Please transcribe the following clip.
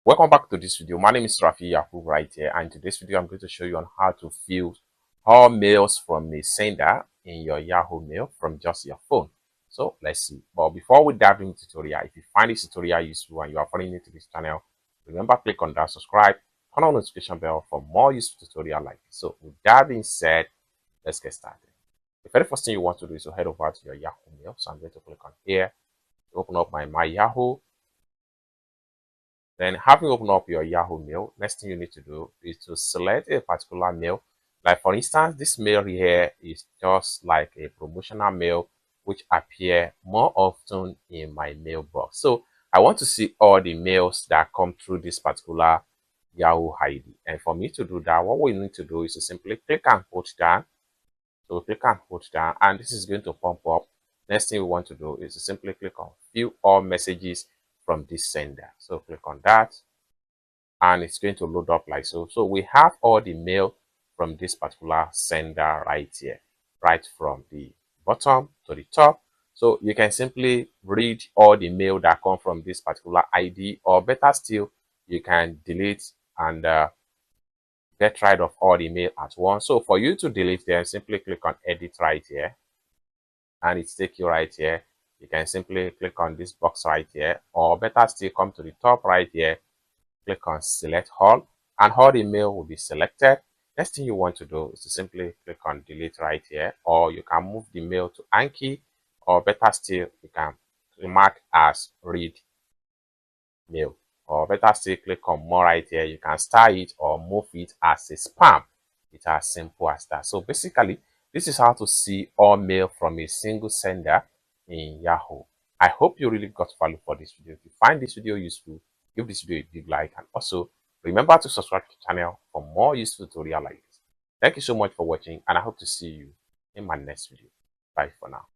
Welcome back to this video. My name is Rafi Yahoo right here, and in today's video I'm going to show you on how to fill all mails from a sender in your Yahoo Mail from just your phone. So let's see. But before we dive into the tutorial, if you find this tutorial useful and you are following new to this channel, remember click on that subscribe, turn on notification bell for more useful tutorial like this. So with that being said, let's get started. The very first thing you want to do is to head over to your Yahoo Mail. So I'm going to click on here to open up my Yahoo. Then having opened up your Yahoo Mail, next thing you need to do is to select a particular mail. Like for instance, this mail here is just like a promotional mail which appear more often in my mailbox. So I want to see all the mails that come through this particular Yahoo ID. And for me to do that, what we need to do is to simply click and hold down. So click and hold down, and this is going to pump up. Next thing we want to do is to simply click on view all messages from this sender. So click on that, and it's going to load up like so. So we have all the mail from this particular sender right here, right from the bottom to the top. So you can simply read all the mail that come from this particular ID, or better still, you can delete and get rid of all the mail at once. So for you to delete them, simply click on edit right here, and it takes you right here. You can simply click on this box right here, or better still, come to the top right here, click on select all, and all the mail will be selected. Next thing you want to do is to simply click on delete right here, or you can move the mail to Anki, or better still, you can mark as read mail, or better still, click on more right here. You can star it or move it as a spam. It's as simple as that. So basically, this is how to see all mail from a single sender in Yahoo. I hope you really got value for this video. If you find this video useful, give this video a big like, and also remember to subscribe to the channel for more useful tutorial like this. Thank you so much for watching, and I hope to see you in my next video. Bye for now.